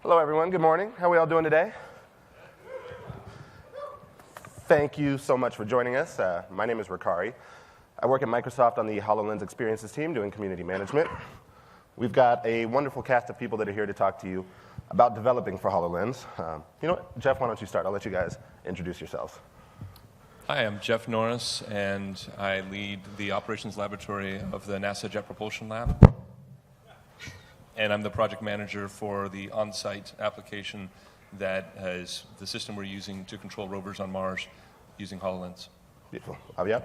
Hello, everyone. Good morning. How are we all doing today? Thank you so much for joining us. My name is Ricari. I work at Microsoft on the HoloLens Experiences team doing community management. We've got a wonderful cast of people that are here to talk to you about developing for HoloLens. You know what? Jeff, why don't you start? I'll let you guys introduce yourselves. Hi, I'm Jeff Norris, and I lead the operations laboratory of the NASA Jet Propulsion Lab. And I'm the project manager for the on-site application that is the system we're using to control rovers on Mars using HoloLens. Beautiful. Javier?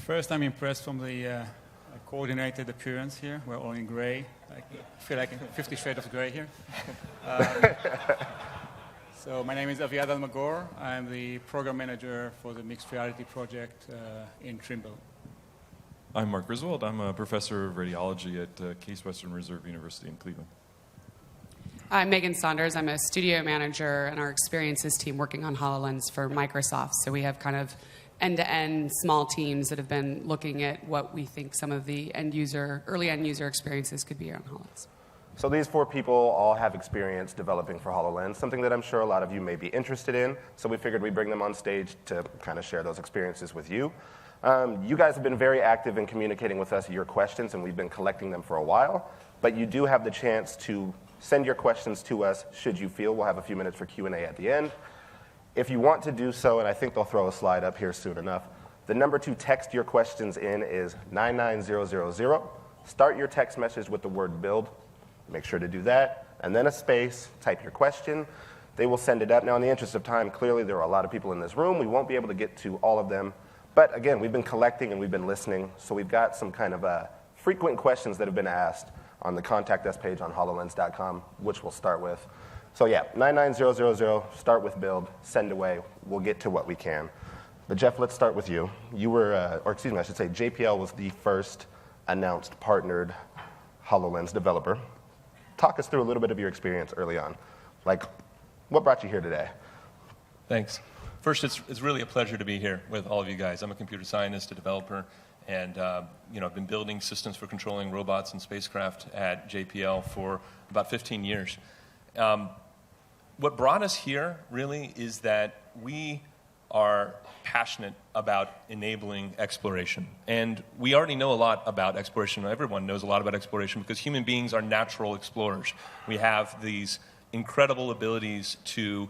First, I'm impressed from the coordinated appearance here. We're all in gray. I feel like 50 Shades of Grey here. So my name is Aviad Almagor. I'm the program manager for the mixed reality project in Trimble. I'm Mark Griswold. I'm a professor of radiology at Case Western Reserve University in Cleveland. I'm Megan Saunders. I'm a studio manager in our experiences team working on HoloLens for Microsoft. So we have kind of end-to-end small teams that have been looking at what we think some of the early end user experiences could be on HoloLens. So these four people all have experience developing for HoloLens, something that I'm sure a lot of you may be interested in. So we figured we'd bring them on stage to kind of share those experiences with you. You guys have been very active in communicating with us your questions, and we've been collecting them for a while. But you do have the chance to send your questions to us should you feel. We'll have a few minutes for Q&A at the end. If you want to do so, and I think they'll throw a slide up here soon enough, the number to text your questions in is 99000. Start your text message with the word build. Make sure to do that, and then a space, type your question. They will send it up. Now, in the interest of time, clearly there are a lot of people in this room. We won't be able to get to all of them. But again, we've been collecting and we've been listening, so we've got some kind of frequent questions that have been asked on the Contact Us page on HoloLens.com, which we'll start with. So yeah, 99000, start with build, send away. We'll get to what we can. But Jeff, let's start with you. You were, or excuse me, I should say JPL was the first announced partnered HoloLens developer. Talk us through a little bit of your experience early on. Like, what brought you here today? Thanks. First, it's really a pleasure to be here with all of you guys. I'm a computer scientist, a developer, and I've been building systems for controlling robots and spacecraft at JPL for about 15 years. What brought us here, really, is that we are passionate about enabling exploration. And we already know a lot about exploration. Everyone knows a lot about exploration because human beings are natural explorers. We have these incredible abilities to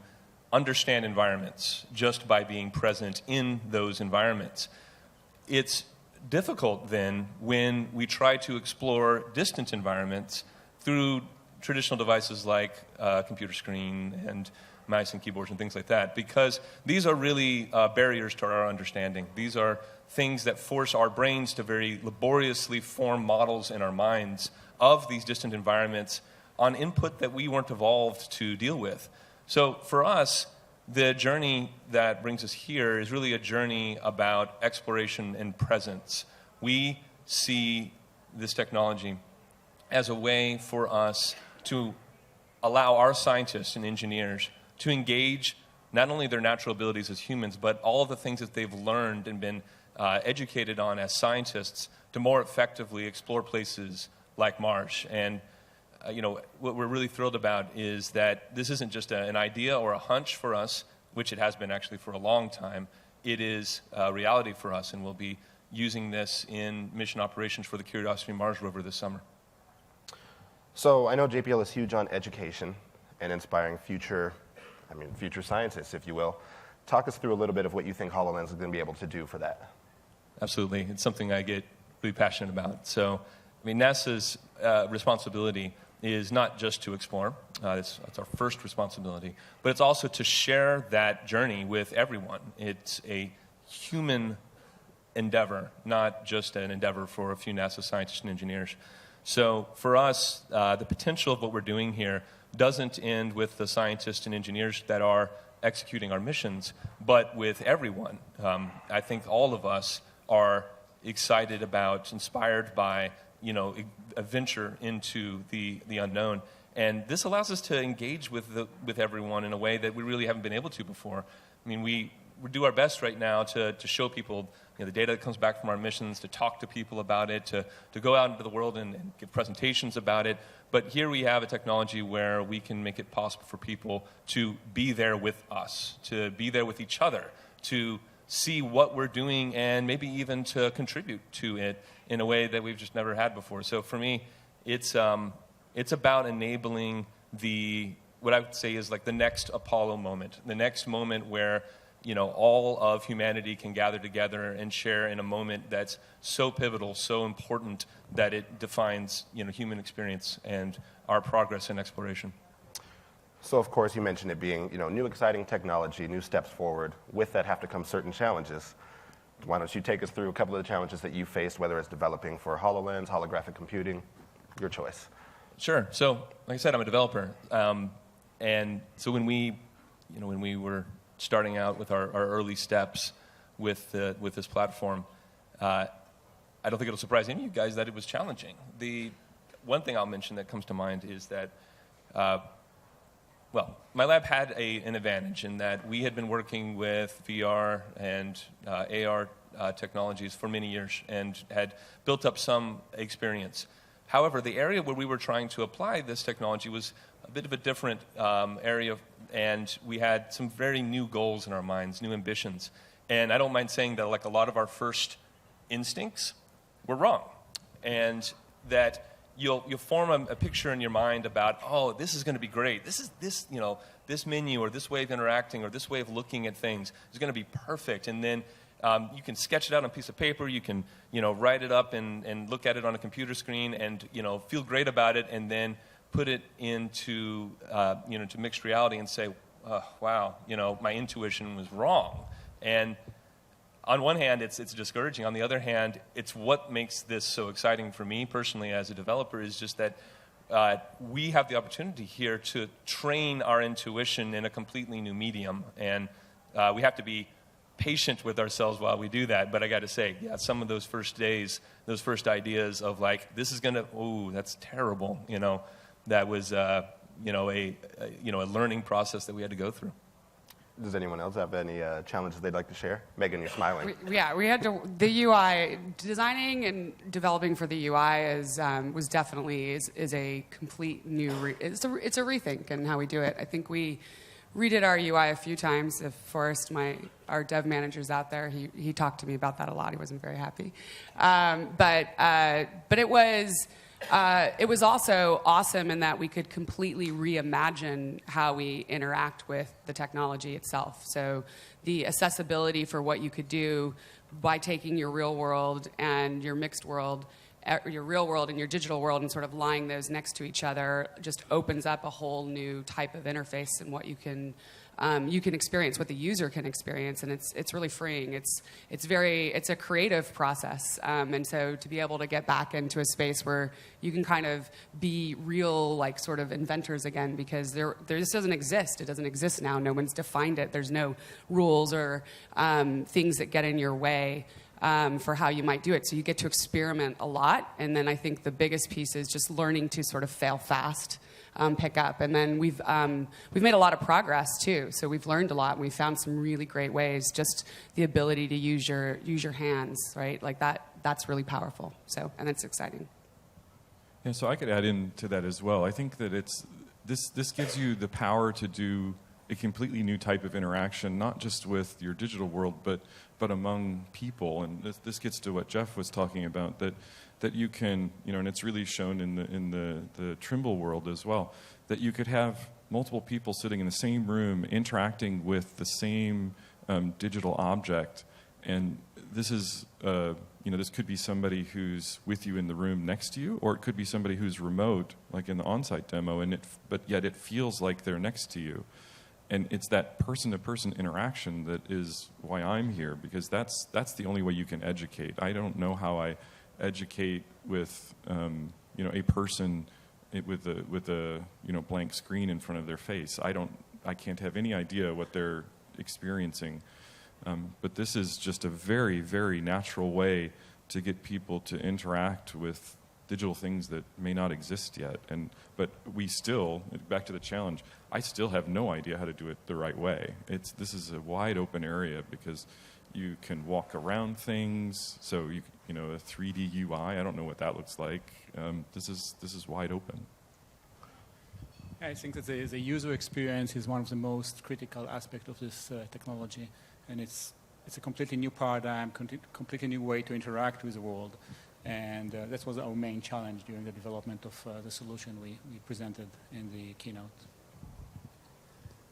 understand environments just by being present in those environments. It's difficult then when we try to explore distant environments through traditional devices like a computer screen and mice and keyboards and things like that, because these are really barriers to our understanding. These are things that force our brains to very laboriously form models in our minds of these distant environments on input that we weren't evolved to deal with. So for us, the journey that brings us here is really a journey about exploration and presence. We see this technology as a way for us to allow our scientists and engineers to engage not only their natural abilities as humans, but all of the things that they've learned and been educated on as scientists to more effectively explore places like Mars. And what we're really thrilled about is that this isn't just an idea or a hunch for us, which it has been actually for a long time. It is a reality for us, and we'll be using this in mission operations for the Curiosity Mars rover this summer. So I know JPL is huge on education and inspiring future scientists, if you will. Talk us through a little bit of what you think HoloLens is going to be able to do for that. Absolutely. It's something I get really passionate about. So, NASA's responsibility is not just to explore. That's our first responsibility. But it's also to share that journey with everyone. It's a human endeavor, not just an endeavor for a few NASA scientists and engineers. So for us, the potential of what we're doing here doesn't end with the scientists and engineers that are executing our missions, but with everyone. I think all of us are excited about, inspired by, a venture into the unknown. And this allows us to engage with everyone in a way that we really haven't been able to before. I mean, do our best right now to show people the data that comes back from our missions, to talk to people about it, to go out into the world and give presentations about it. But here we have a technology where we can make it possible for people to be there with us, to be there with each other, to see what we're doing and maybe even to contribute to it in a way that we've just never had before. So for me, it's about enabling what I would say is like the next Apollo moment, the next moment where all of humanity can gather together and share in a moment that's so pivotal, so important that it defines, human experience and our progress in exploration. So, of course, you mentioned it being, new exciting technology, new steps forward. With that have to come certain challenges. Why don't you take us through a couple of the challenges that you faced, whether it's developing for HoloLens, holographic computing, your choice. Sure. So, like I said, I'm a developer. And so when we were starting out with our early steps with this platform, I don't think it'll surprise any of you guys that it was challenging. The one thing I'll mention that comes to mind is that, my lab had an advantage in that we had been working with VR and AR technologies for many years and had built up some experience. However, the area where we were trying to apply this technology was a bit of a different area, and we had some very new goals in our minds, new ambitions. And I don't mind saying that like a lot of our first instincts were wrong, and that you'll form a picture in your mind about, oh, this is going to be great. This menu or this way of interacting or this way of looking at things is going to be perfect. And then you can sketch it out on a piece of paper. You can write it up and look at it on a computer screen and feel great about it, and then put it into to mixed reality and say, wow, my intuition was wrong. And on one hand, it's discouraging. On the other hand, it's what makes this so exciting for me personally as a developer is just that we have the opportunity here to train our intuition in a completely new medium. And we have to be patient with ourselves while we do that. But I got to say, some of those first days, those first ideas of like, this is going to, that's terrible, that was, a learning process that we had to go through. Does anyone else have any challenges they'd like to share? Megan, you're smiling. We had to, the UI, designing and developing for the UI was definitely is a complete new, it's a rethink in how we do it. I think we redid our UI a few times. If Forrest, our dev manager's out there, he talked to me about that a lot. He wasn't very happy. But it was also awesome in that we could completely reimagine how we interact with the technology itself. So the accessibility for what you could do by taking your real world and your mixed world, your real world and your digital world, and sort of lying those next to each other just opens up a whole new type of interface and what you can experience, what the user can experience, and it's really freeing. It's a creative process, and so to be able to get back into a space where you can kind of be real, like sort of inventors again, because there just doesn't exist. It doesn't exist now. No one's defined it. There's no rules or things that get in your way for how you might do it. So you get to experiment a lot, and then I think the biggest piece is just learning to sort of fail fast. Pick up, and then we've made a lot of progress too. So we've learned a lot, and we found some really great ways. Just the ability to use your hands, right? Like that's really powerful. So, and it's exciting. Yeah, so I could add into that as well. I think that this gives you the power to do a completely new type of interaction, not just with your digital world, but among people. And this gets to what Jeff was talking about, that you can, and it's really shown in the Trimble world as well, that you could have multiple people sitting in the same room interacting with the same digital object. And this is, this could be somebody who's with you in the room next to you, or it could be somebody who's remote, like in the on-site demo, but yet it feels like they're next to you. And it's that person-to-person interaction that is why I'm here, because that's the only way you can educate. I don't know how I educate with a person with a blank screen in front of their face. I can't have any idea what they're experiencing. But this is just a very, very natural way to get people to interact with digital things that may not exist yet. But we still, back to the challenge, I still have no idea how to do it the right way. This is a wide open area because you can walk around things. So you know, a 3D UI, I don't know what that looks like. This is wide open. I think that the user experience is one of the most critical aspects of this technology, and it's a completely new paradigm, completely new way to interact with the world, and that was our main challenge during the development of the solution we presented in the keynote.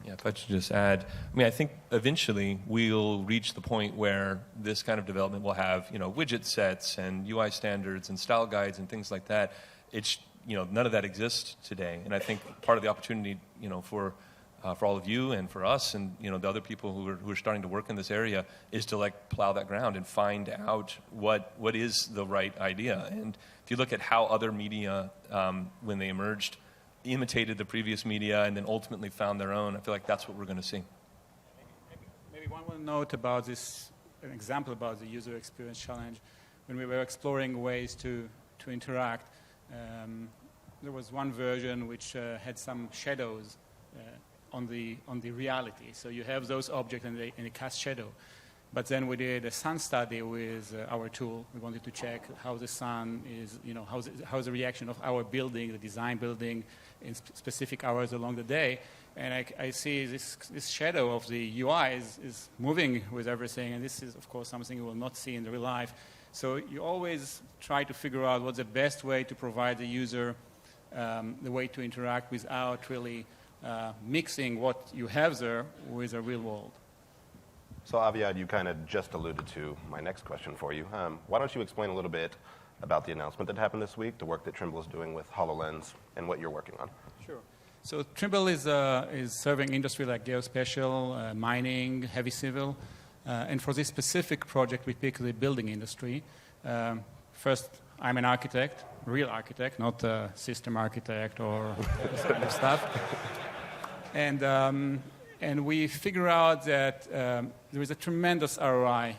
Yeah, if I should just add, I mean, I think eventually we'll reach the point where this kind of development will have, you know, widget sets and UI standards and style guides and things like that. It's, you know, none of that exists today, and I think part of the opportunity, you know, for all of you and for us and, you know, the other people who are starting to work in this area is to like plow that ground and find out what is the right idea. And if you look at how other media, when they emerged, imitated the previous media and then ultimately found their own, I feel like that's what we're going to see. Maybe one more note about this, an example about the user experience challenge. When we were exploring ways to interact, there was one version which had some shadows on the reality. So you have those objects and they cast shadow. But then we did a sun study with our tool. We wanted to check how the sun is, you know, how's the reaction of our building, the design building, in specific hours along the day. And I see this shadow of the UI is moving with everything. And this is, of course, something you will not see in the real life. So you always try to figure out what's the best way to provide the user the way to interact without really mixing what you have there with the real world. So Aviad, you kind of just alluded to my next question for you. Why don't you explain a little bit about the announcement that happened this week, the work that Trimble is doing with HoloLens, and what you're working on? Sure. So Trimble is serving industry like geospatial, mining, heavy civil. And for this specific project, we picked the building industry. First, I'm an architect, real architect, not a system architect or this kind of stuff. And we figure out that there is a tremendous ROI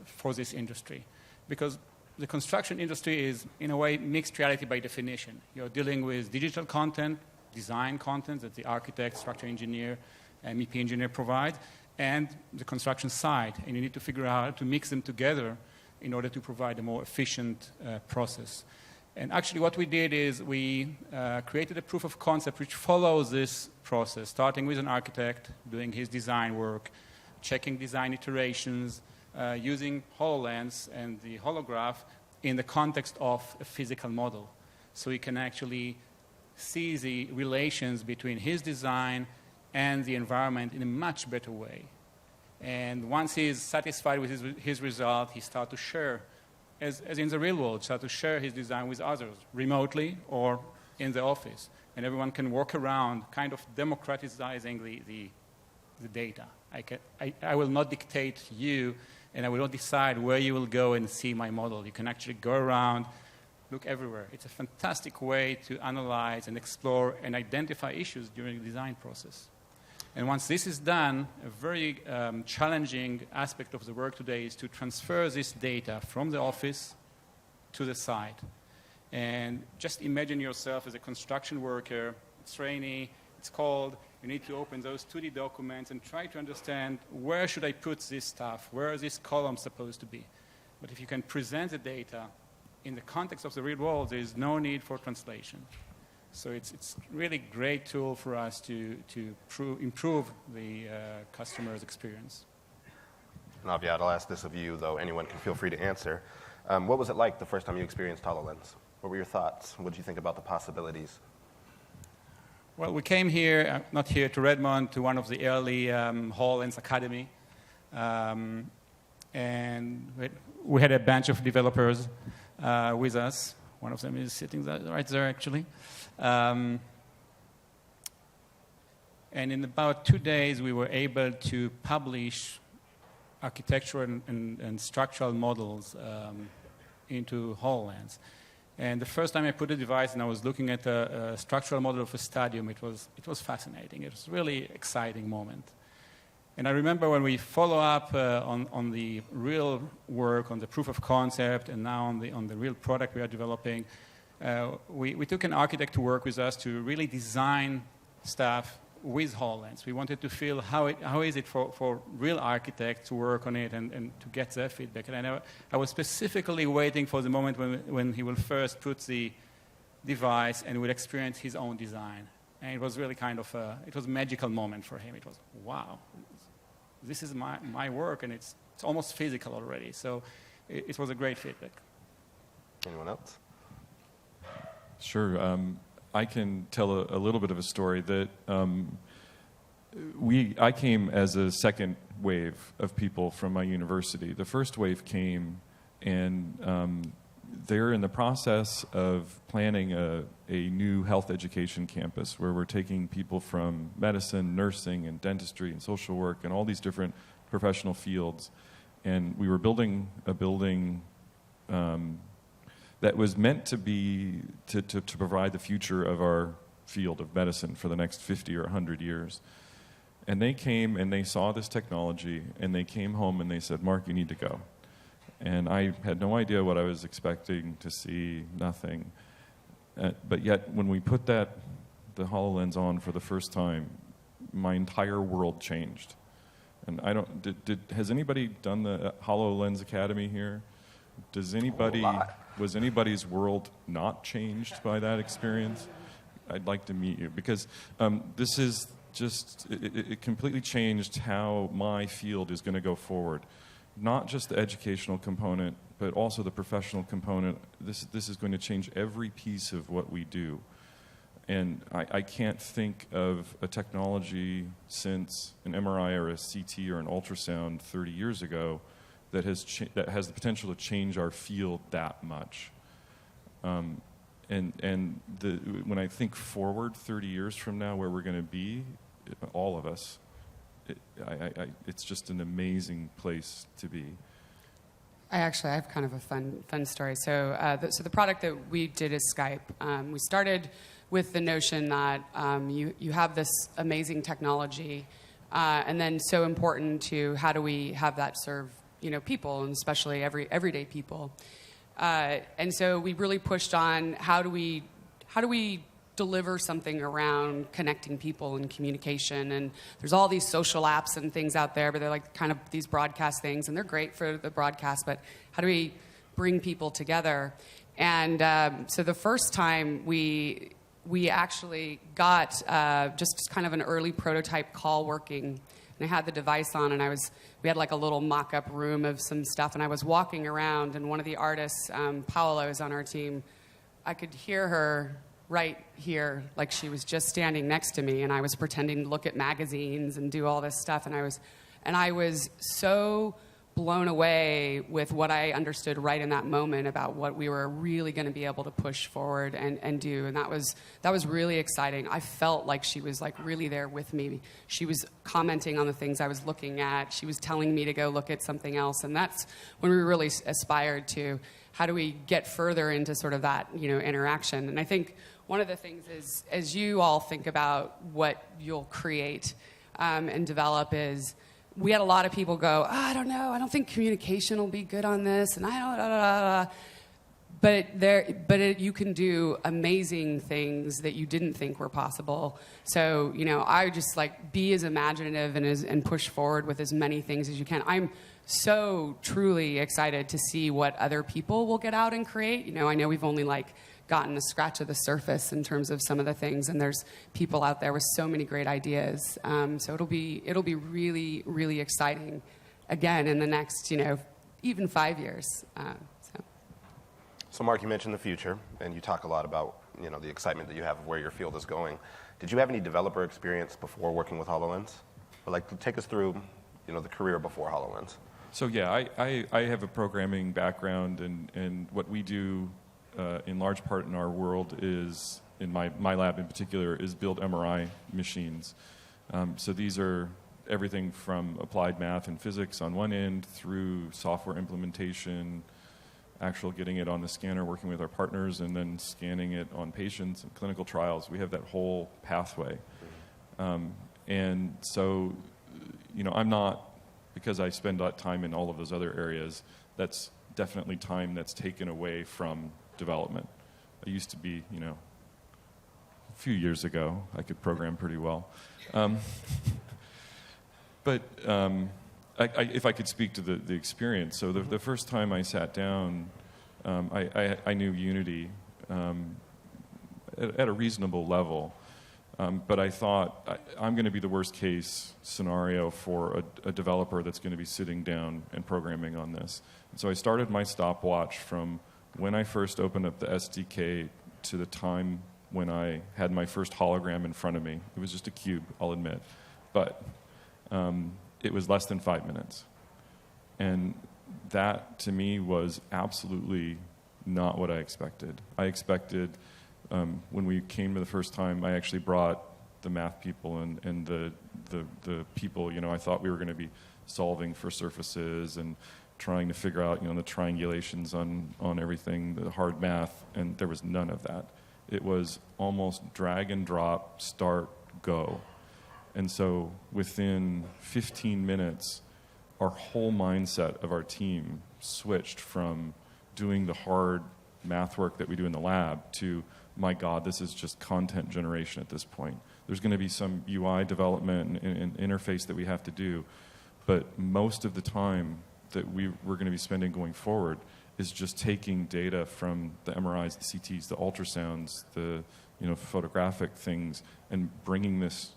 for this industry because the construction industry is, in a way, mixed reality by definition. You're dealing with digital content, design content that the architect, structure engineer, and MEP engineer provide, and the construction site. And you need to figure out how to mix them together in order to provide a more efficient process. And actually what we did is we created a proof of concept which follows this process, starting with an architect, doing his design work, checking design iterations, using HoloLens and the holograph in the context of a physical model. So he can actually see the relations between his design and the environment in a much better way. And once he is satisfied with his result, he starts to share, as in the real world, start to share his design with others, remotely or in the office. And everyone can work around, kind of democratizing the data. I will not dictate you, and I will not decide where you will go and see my model. You can actually go around, look everywhere. It's a fantastic way to analyze and explore and identify issues during the design process. And once this is done, a very challenging aspect of the work today is to transfer this data from the office to the site. And just imagine yourself as a construction worker. It's rainy, it's cold. You need to open those 2D documents and try to understand where should I put this stuff, where are these columns supposed to be. But if you can present the data in the context of the real world, there is no need for translation. So it's really great tool for us to improve the customer's experience. And Aviad, I'll ask this of you, though anyone can feel free to answer. What was it like the first time you experienced HoloLens? What were your thoughts? What did you think about the possibilities? Well, we came here, not here, to Redmond, to one of the early HoloLens Academy. And we had a bunch of developers with us. One of them is sitting right there, actually. And in about 2 days, we were able to publish architectural and structural models into HoloLens. And the first time I put the device and I was looking at a structural model of a stadium, it was fascinating. It was a really exciting moment. And I remember when we follow up on the real work, on the proof of concept, and now on the real product we are developing, we took an architect to work with us to really design stuff with HoloLens. We wanted to feel how is it for real architects to work on it and to get their feedback. And I was specifically waiting for the moment when he will first put the device and will experience his own design. And it was really it was a magical moment for him. It was, wow, this is my work, and it's almost physical already. So it was a great feedback. Anyone else? Sure. I can tell a little bit of a story that I came as a second wave of people from my university. The first wave came, and they're in the process of planning a new health education campus where we're taking people from medicine, nursing, and dentistry, and social work, and all these different professional fields. And we were building a building that was meant to be to provide the future of our field of medicine for the next 50 or 100 years. And they came and they saw this technology, and they came home and they said, "Mark, you need to go." And I had no idea what I was expecting to see, nothing. But yet, when we put the HoloLens on for the first time, my entire world changed. And I don't. Has anybody done the HoloLens Academy here? Was anybody's world not changed by that experience? I'd like to meet you, because this is just, it completely changed how my field is going to go forward. Not just the educational component, but also the professional component. This is going to change every piece of what we do. And I can't think of a technology since an MRI or a CT or an ultrasound 30 years ago that has the potential to change our field that much. When I think forward 30 years from now, where we're going to be, all of us, it's just an amazing place to be. I have kind of a fun story. So the product that we did is Skype. We started with the notion that you have this amazing technology, and then so important to how do we have that serve people, and especially everyday people. And so we really pushed on how do we deliver something around connecting people and communication. And there's all these social apps and things out there, but they're like kind of these broadcast things, and they're great for the broadcast, but how do we bring people together? And so the first time we actually got just kind of an early prototype call working, and I had the device on, and we had like a little mock-up room of some stuff, and I was walking around, and one of the artists, Paola, is on our team. I could hear her right here, like she was just standing next to me, and I was pretending to look at magazines and do all this stuff, and I was so blown away with what I understood right in that moment about what we were really going to be able to push forward and do, and that was really exciting. I felt like she was like really there with me. She was commenting on the things I was looking at. She was telling me to go look at something else, and that's when we really aspired to how do we get further into sort of that interaction. And I think one of the things is, as you all think about what you'll create and develop, is we had a lot of people go, I don't know, I don't think communication will be good on this, and I don't, but you can do amazing things that you didn't think were possible. So, I just be as imaginative and push forward with as many things as you can. I'm so truly excited to see what other people will get out and create. I know we've only gotten a scratch of the surface in terms of some of the things, and there's people out there with so many great ideas. So it'll be really, really exciting again in the next, even 5 years. So Mark, you mentioned the future, and you talk a lot about the excitement that you have of where your field is going. Did you have any developer experience before working with HoloLens? Or take us through the career before HoloLens. So yeah, I have a programming background, and what we do in large part in our world is, in my lab in particular, is build MRI machines. So these are everything from applied math and physics on one end through software implementation, actual getting it on the scanner, working with our partners, and then scanning it on patients and clinical trials. We have that whole pathway. And so, I'm not, because I spend that time in all of those other areas, that's definitely time that's taken away from development. I used to be, a few years ago, I could program pretty well. But if I could speak to the experience, so the first time I sat down, I knew Unity at a reasonable level, but I thought I'm going to be the worst case scenario for a developer that's going to be sitting down and programming on this. And so I started my stopwatch from when I first opened up the SDK to the time when I had my first hologram in front of me. It was just a cube, I'll admit, but it was less than 5 minutes. And that, to me, was absolutely not what I expected. I expected, when we came to the first time, I actually brought the math people and the people, I thought we were going to be solving for surfaces and trying to figure out, the triangulations on everything, the hard math, and there was none of that. It was almost drag and drop, start, go. And so within 15 minutes, our whole mindset of our team switched from doing the hard math work that we do in the lab to, my God, this is just content generation at this point. There's going to be some UI development and interface that we have to do, but most of the time that we're going to be spending going forward is just taking data from the MRIs, the CTs, the ultrasounds, the photographic things, and bringing this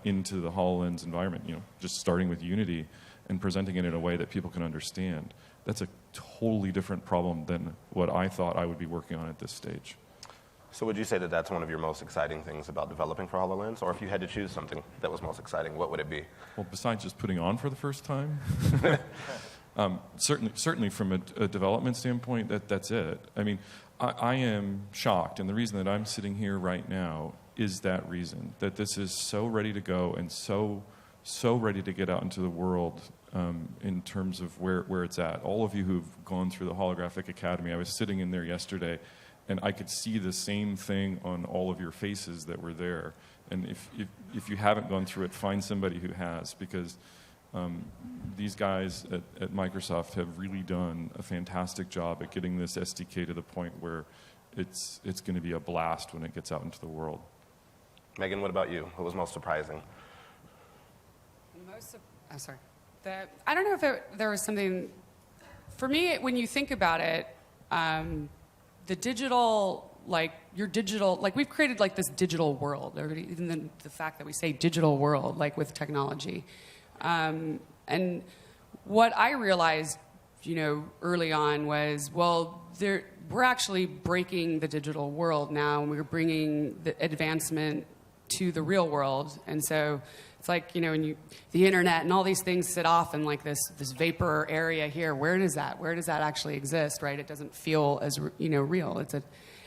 into the HoloLens environment, just starting with Unity and presenting it in a way that people can understand. That's a totally different problem than what I thought I would be working on at this stage. So would you say that that's one of your most exciting things about developing for HoloLens? Or if you had to choose something that was most exciting, what would it be? Well, besides just putting on for the first time, certainly from a development standpoint, that's it. I mean, I am shocked, and the reason that I'm sitting here right now is that reason, that this is so ready to go and so ready to get out into the world in terms of where it's at. All of you who've gone through the Holographic Academy, I was sitting in there yesterday, and I could see the same thing on all of your faces that were there. And if you haven't gone through it, find somebody who has, because these guys at Microsoft have really done a fantastic job at getting this SDK to the point where it's going to be a blast when it gets out into the world. Megan, what about you? What was most surprising? I don't know if there was something, for me, when you think about it, the digital, we've created this digital world, or even the fact that we say digital world, with technology. And what I realized, early on was, we're actually breaking the digital world now, and we're bringing the advancement to the real world. And so it's when the internet and all these things sit off in this vapor area here. Where does that actually exist, right? It doesn't feel as real.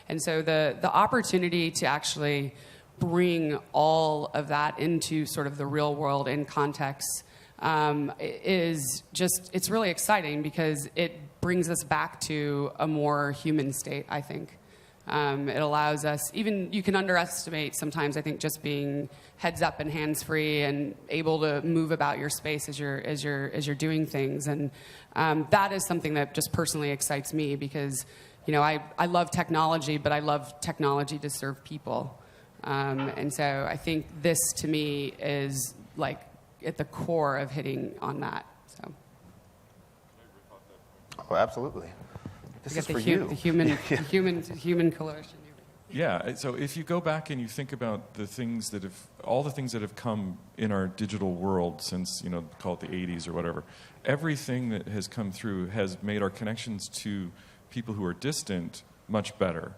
And so the opportunity to actually bring all of that into sort of the real world in context it's really exciting, because it brings us back to a more human state, I think. It allows us, you can underestimate sometimes, I think, just being heads up and hands free and able to move about your space as you're doing things. And that is something that just personally excites me, because I love technology, but I love technology to serve people. And so I think this, to me, is at the core of hitting on that. So. Oh, absolutely. This is for you. The human coalition. Yeah. So if you go back and you think about all the things that have come in our digital world since, call it the 80s or whatever, everything that has come through has made our connections to people who are distant much better.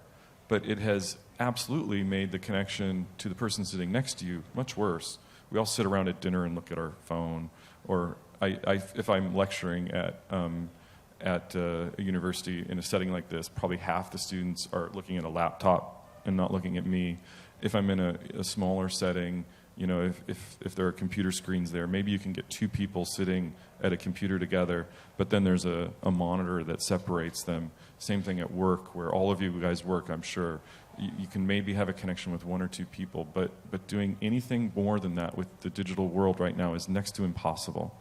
But it has absolutely made the connection to the person sitting next to you much worse. We all sit around at dinner and look at our phone, or if I'm lecturing at a university in a setting like this, probably half the students are looking at a laptop and not looking at me. If I'm in a smaller setting, if there are computer screens there, maybe you can get two people sitting at a computer together, but then there's a monitor that separates them. Same thing at work, where all of you guys work, I'm sure. You can maybe have a connection with one or two people, but doing anything more than that with the digital world right now is next to impossible.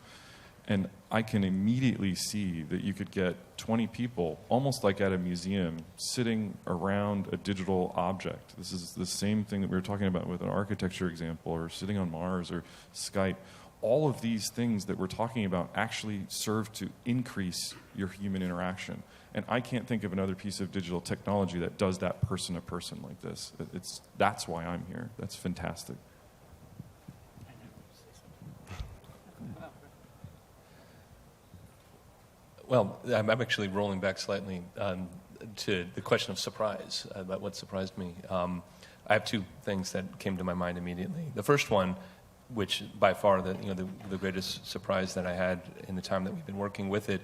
And I can immediately see that you could get 20 people, almost like at a museum, sitting around a digital object. This is the same thing that we were talking about with an architecture example, or sitting on Mars, or Skype. All of these things that we're talking about actually serve to increase your human interaction. And I can't think of another piece of digital technology that does that person to person like this. That's why I'm here. That's fantastic. Well, I'm actually rolling back slightly to the question of surprise, about what surprised me. I have two things that came to my mind immediately. The first one, which by far the greatest surprise that I had in the time that we've been working with it,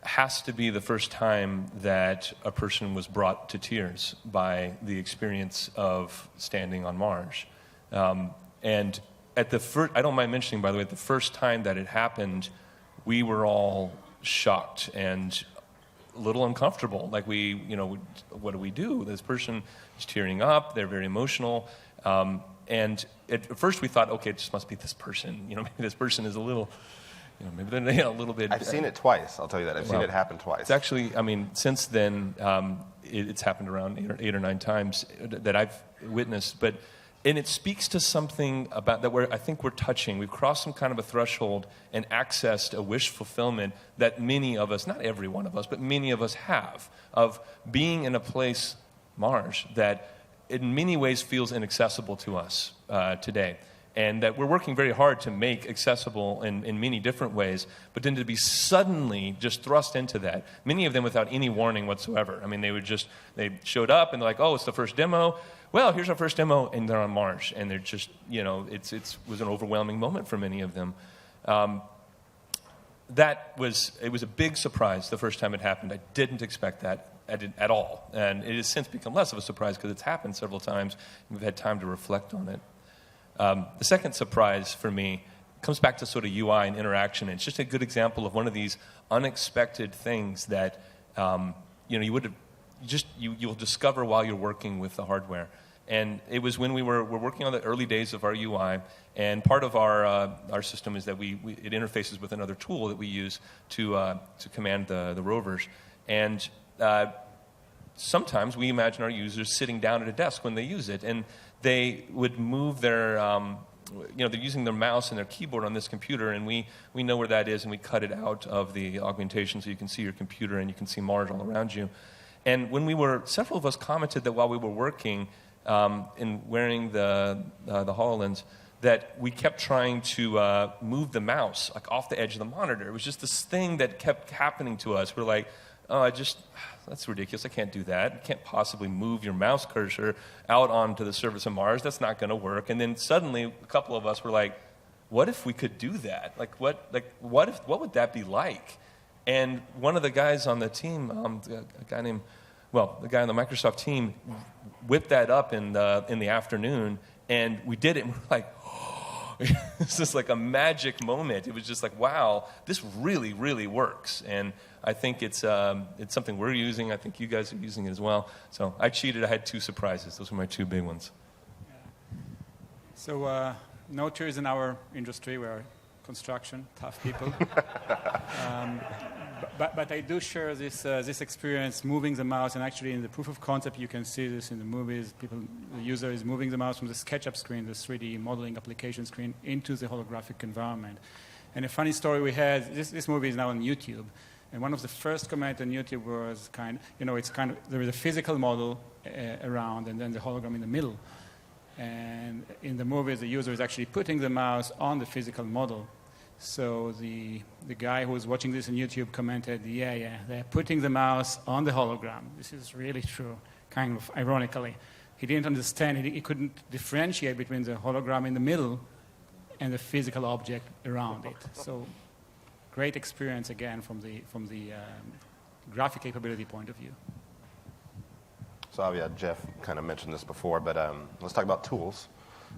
has to be the first time that a person was brought to tears by the experience of standing on Mars. And at the first, I don't mind mentioning, by the way, the first time that it happened, we were all shocked and a little uncomfortable. Like what do we do? This person is tearing up. They're very emotional. And at first we thought, okay, it just must be this person. Maybe this person is a little, maybe they're a little bit. I've seen it twice. I'll tell you that. I've seen it happen twice. It's actually, since then, it's happened around eight or nine times that I've witnessed. And it speaks to something about that where I think we're touching. We've crossed some kind of a threshold and accessed a wish fulfillment that many of us, not every one of us, but many of us have, of being in a place, Mars, that in many ways feels inaccessible to us today. And that we're working very hard to make accessible in many different ways, but then to be suddenly just thrust into that, many of them without any warning whatsoever. They showed up and they're like, oh, it's the first demo. Well, here's our first demo, and they're on Mars. And they're just, it was an overwhelming moment for many of them. It was a big surprise the first time it happened. I didn't expect that at all. And it has since become less of a surprise because it's happened several times, and we've had time to reflect on it. The second surprise for me comes back to sort of UI and interaction. It's just a good example of one of these unexpected things that you'll discover while you're working with the hardware. And it was when we're working on the early days of our UI, and part of our system is that it interfaces with another tool that we use to command the rovers. And sometimes we imagine our users sitting down at a desk when they use it, and they would move their, they're using their mouse and their keyboard on this computer, and we know where that is, and we cut it out of the augmentation so you can see your computer and you can see Mars all around you. And several of us commented that while we were working and wearing the HoloLens, that we kept trying to move the mouse like off the edge of the monitor. It was just this thing that kept happening to us. We're like, oh, that's ridiculous. I can't do that. You can't possibly move your mouse cursor out onto the surface of Mars. That's not going to work. And then suddenly, a couple of us were like, what if we could do that? What would that be like? And one of the guys on the team, the guy on the Microsoft team, whipped that up in the afternoon, and we did it, and we're like, it's just like a magic moment. It was just like, wow, this really, really works. And I think it's something we're using. I think you guys are using it as well. So I cheated. I had two surprises. Those were my two big ones. So no tears in our industry. We're construction, tough people. But I do share this experience moving the mouse, and actually in the proof of concept you can see this in the movies. The user is moving the mouse from the SketchUp screen, the 3D modeling application screen, into the holographic environment. And a funny story we had, this movie is now on YouTube, and one of the first comments on YouTube was there is a physical model around and then the hologram in the middle. And in the movie, the user is actually putting the mouse on the physical model. So the guy who was watching this on YouTube commented, yeah, they're putting the mouse on the hologram. This is really true, kind of ironically. He didn't understand, he couldn't differentiate between the hologram in the middle and the physical object around it. So great experience, again, from the graphic capability point of view. So Jeff kind of mentioned this before, but let's talk about tools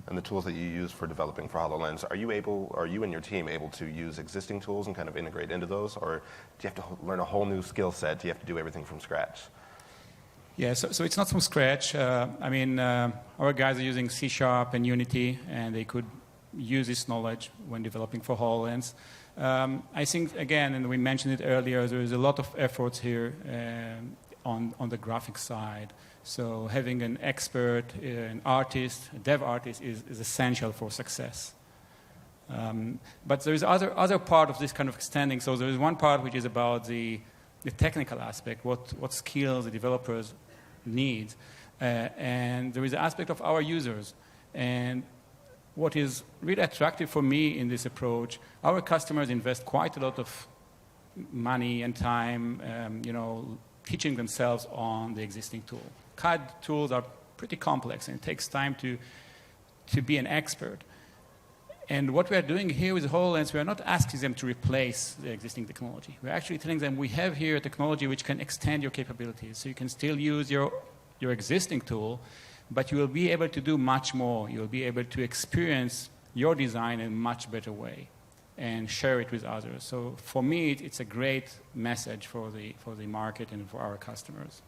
and the tools that you use for developing for HoloLens. Are you and your team able to use existing tools and kind of integrate into those, or do you have to learn a whole new skill set? Do you have to do everything from scratch? Yeah, so it's not from scratch. Our guys are using C# and Unity, and they could use this knowledge when developing for HoloLens. I think, again, and we mentioned it earlier, there is a lot of efforts here on the graphic side. So having an expert, an artist, a dev artist is essential for success. But there is other part of this kind of extending. So there is one part which is about the technical aspect, what skills the developers need. And there is an aspect of our users. And what is really attractive for me in this approach, our customers invest quite a lot of money and time, teaching themselves on the existing tool. CAD tools are pretty complex, and it takes time to be an expert. And what we are doing here with HoloLens, we are not asking them to replace the existing technology. We're actually telling them we have here a technology which can extend your capabilities. So you can still use your existing tool, but you will be able to do much more. You'll be able to experience your design in a much better way and share it with others. So for me, it's a great message for the market and for our customers.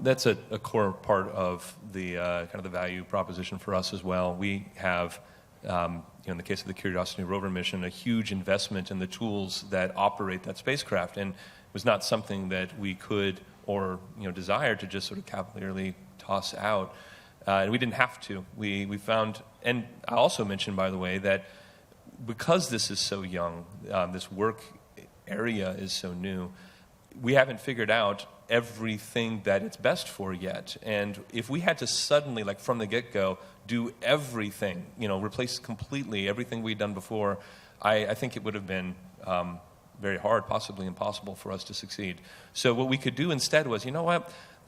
That's a core part of the kind of the value proposition for us as well. We have, in the case of the Curiosity rover mission, a huge investment in the tools that operate that spacecraft, and it was not something that we could or desire to just sort of cavalierly toss out. And we didn't have to. We found, and I also mentioned, by the way, that because this is so young, this work area is so new, we haven't figured out everything that it's best for yet. And if we had to suddenly, like from the get-go, do everything, replace completely everything we'd done before, I think it would have been very hard, possibly impossible for us to succeed. So what we could do instead was,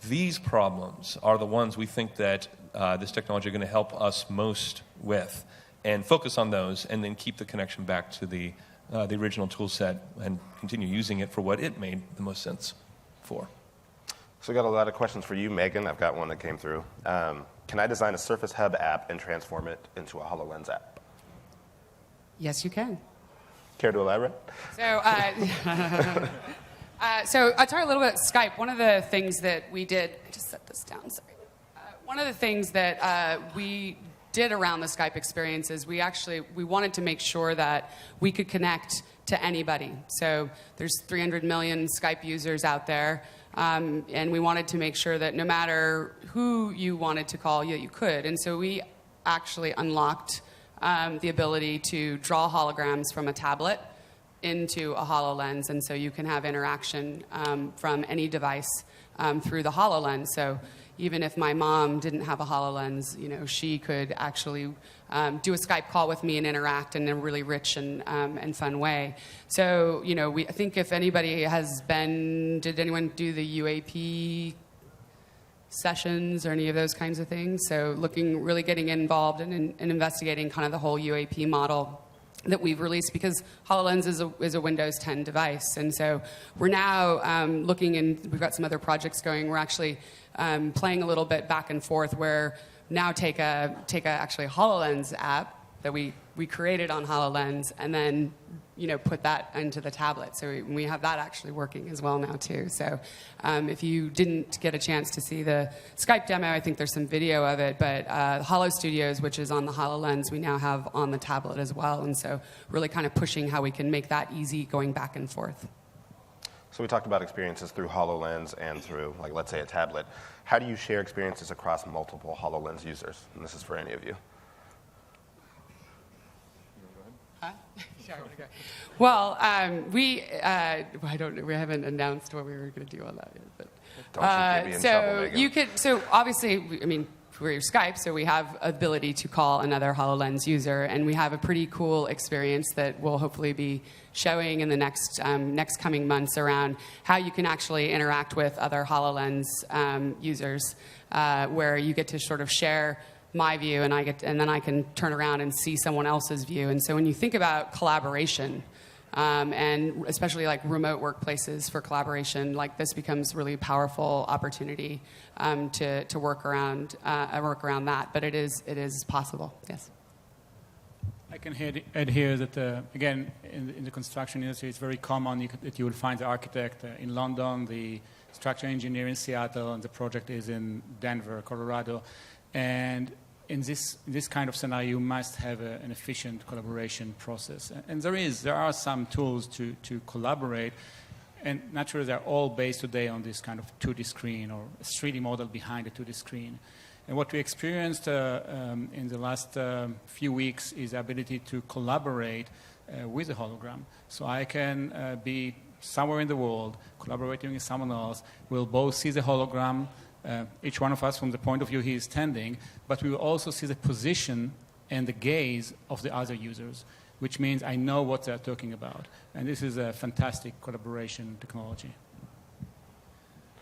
these problems are the ones we think that this technology is going to help us most with, and focus on those, and then keep the connection back to the original tool set and continue using it for what it made the most sense for. So we got a lot of questions for you, Megan. I've got one that came through. Can I design a Surface Hub app and transform it into a HoloLens app? Yes, you can. Care to elaborate? So I'll talk a little bit about Skype. One of the things that we did, just set this down, sorry. One of the things that we did around the Skype experience is we wanted to make sure that we could connect to anybody. So there's 300 million Skype users out there, and we wanted to make sure that no matter who you wanted to call, you could. And so we actually unlocked the ability to draw holograms from a tablet into a HoloLens, and so you can have interaction from any device through the HoloLens. So even if my mom didn't have a HoloLens, she could actually do a Skype call with me and interact in a really rich and fun way. So, I think if anybody did anyone do the UAP sessions or any of those kinds of things? So really getting involved in investigating kind of the whole UAP model that we've released, because HoloLens is a Windows 10 device. And so we're now looking, and we've got some other projects going. We're actually playing a little bit back and forth where now take a actually HoloLens app that we created on HoloLens and then put that into the tablet. So we have that actually working as well now too. So if you didn't get a chance to see the Skype demo, I think there's some video of it, but Holo Studios, which is on the HoloLens, we now have on the tablet as well. And so really kind of pushing how we can make that easy going back and forth. So we talked about experiences through HoloLens and through, let's say, a tablet. How do you share experiences across multiple HoloLens users? And this is for any of you. Well, we haven't announced what we were going to do on that yet. But, don't you get me in trouble, Megan. So obviously, we're your Skype, so we have ability to call another HoloLens user, and we have a pretty cool experience that we'll hopefully be showing in the next coming months around how you can actually interact with other HoloLens users, where you get to sort of share my view, and then I can turn around and see someone else's view. And so when you think about collaboration, and especially like remote workplaces for collaboration, this becomes really a powerful opportunity to work around that. But it is possible. Yes. I can add here that, again, in the construction industry, it's very common that you will find the architect in London, the structural engineer in Seattle, and the project is in Denver, Colorado. And in this kind of scenario, you must have an efficient collaboration process. And there are some tools to collaborate. And naturally, they're all based today on this kind of 2D screen or a 3D model behind a 2D screen. And what we experienced in the last few weeks is the ability to collaborate with a hologram. So I can be somewhere in the world, collaborating with someone else. We'll both see the hologram, each one of us from the point of view he is standing, but we will also see the position and the gaze of the other users, which means I know what they're talking about. And this is a fantastic collaboration technology.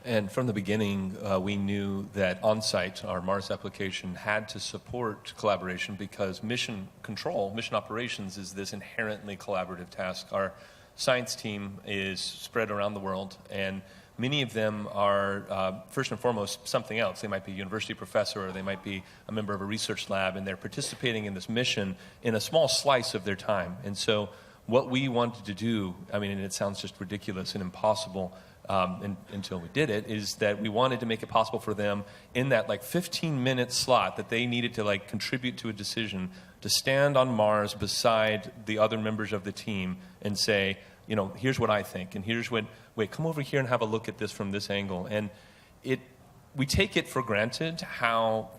And from the beginning, we knew that on-site, our Mars application, had to support collaboration because mission control, mission operations, is this inherently collaborative task. Our science team is spread around the world, and many of them are, first and foremost, something else. They might be a university professor, or they might be a member of a research lab, and they're participating in this mission in a small slice of their time. And so what we wanted to do, I mean, and it sounds just ridiculous and impossible, until we did it, is that we wanted to make it possible for them in that 15-minute slot that they needed to contribute to a decision to stand on Mars beside the other members of the team and say, here's what I think, and here's what, wait, come over here and have a look at this from this angle. And we take it for granted how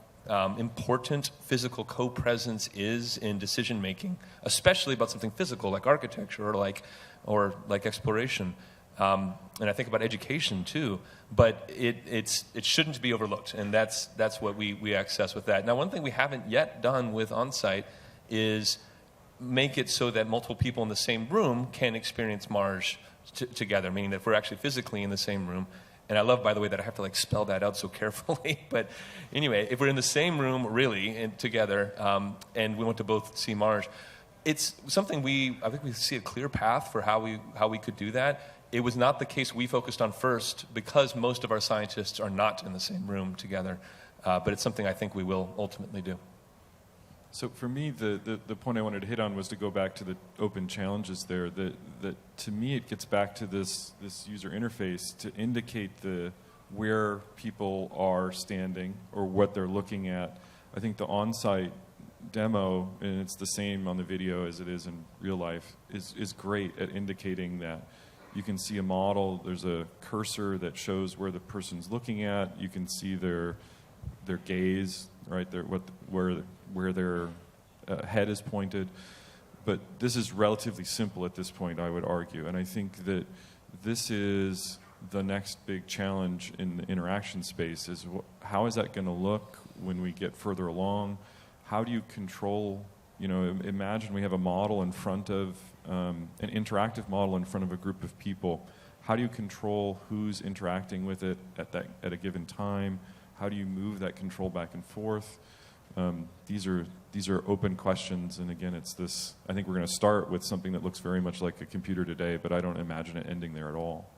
important physical co-presence is in decision making, especially about something physical like architecture or like exploration. And I think about education too, but it shouldn't be overlooked, and that's what we access with that. Now, one thing we haven't yet done with on-site is make it so that multiple people in the same room can experience Mars together, meaning that if we're actually physically in the same room. And I love, by the way, that I have to spell that out so carefully. But anyway, if we're in the same room, really, and together, and we want to both see Mars, it's something I think we see a clear path for how we could do that. It was not the case we focused on first because most of our scientists are not in the same room together. But it's something I think we will ultimately do. So for me, the point I wanted to hit on was to go back to the open challenges there. That to me, it gets back to this user interface to indicate where people are standing or what they're looking at. I think the on-site demo, and it's the same on the video as it is in real life, is great at indicating that. You can see a model, there's a cursor that shows where the person's looking at. You can see their gaze, right, where their head is pointed. But this is relatively simple at this point, I would argue. And I think that this is the next big challenge in the interaction space is how is that going to look when we get further along? How do you control, imagine we have a model in front of, an interactive model in front of a group of people. How do you control who's interacting with it at a given time? How do you move that control back and forth? These are open questions, and again, it's this. I think we're going to start with something that looks very much like a computer today, but I don't imagine it ending there at all.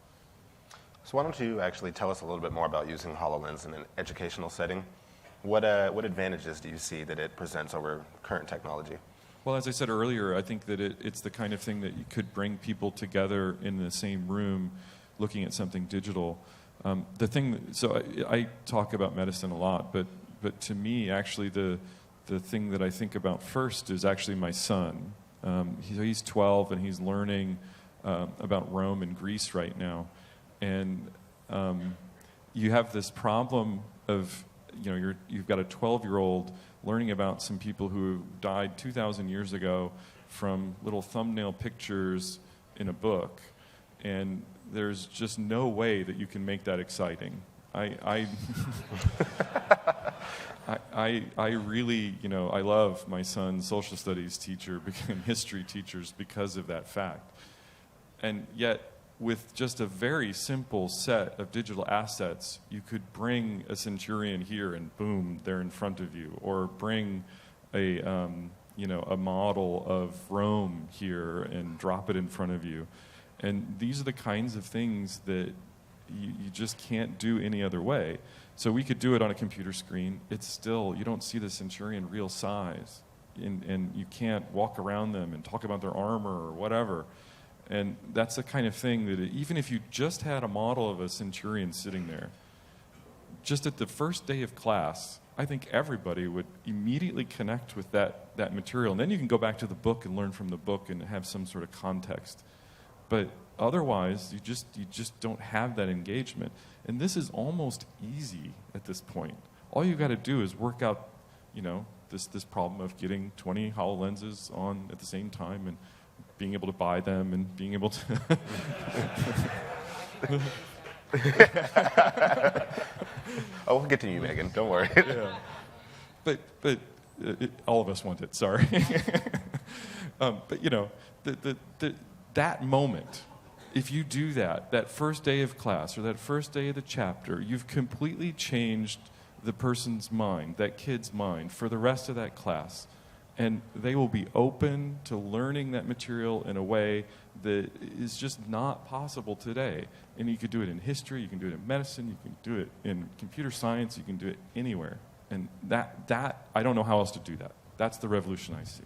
So why don't you actually tell us a little bit more about using HoloLens in an educational setting? What advantages do you see that it presents over current technology? Well, as I said earlier, I think that it's the kind of thing that you could bring people together in the same room looking at something digital. I talk about medicine a lot, but to me, actually, the thing that I think about first is actually my son. He's 12 and he's learning about Rome and Greece right now, and you have this problem of you've got a 12-year-old learning about some people who died 2,000 years ago from little thumbnail pictures in a book, and there's just no way that you can make that exciting. I really, I love my son's social studies teacher and history teachers because of that fact. And yet, with just a very simple set of digital assets, you could bring a centurion here and boom, they're in front of you, or bring a model of Rome here and drop it in front of you. And these are the kinds of things that you just can't do any other way. So we could do it on a computer screen. It's still, you don't see the centurion real size. and you can't walk around them and talk about their armor or whatever. And that's the kind of thing that even if you just had a model of a centurion sitting there, just at the first day of class, I think everybody would immediately connect with that material. And then you can go back to the book and learn from the book and have some sort of context. But otherwise, you just don't have that engagement. And this is almost easy at this point. All you've got to do is work out, this problem of getting 20 HoloLenses on at the same time and being able to buy them and being able to... Oh, we'll get to you, Megan. Don't worry. Yeah. But all of us want it. Sorry. That moment, if you do that first day of class or that first day of the chapter, you've completely changed the person's mind, that kid's mind, for the rest of that class. And they will be open to learning that material in a way that is just not possible today. And you could do it in history, you can do it in medicine, you can do it in computer science, you can do it anywhere. And that I don't know how else to do that. That's the revolution I see.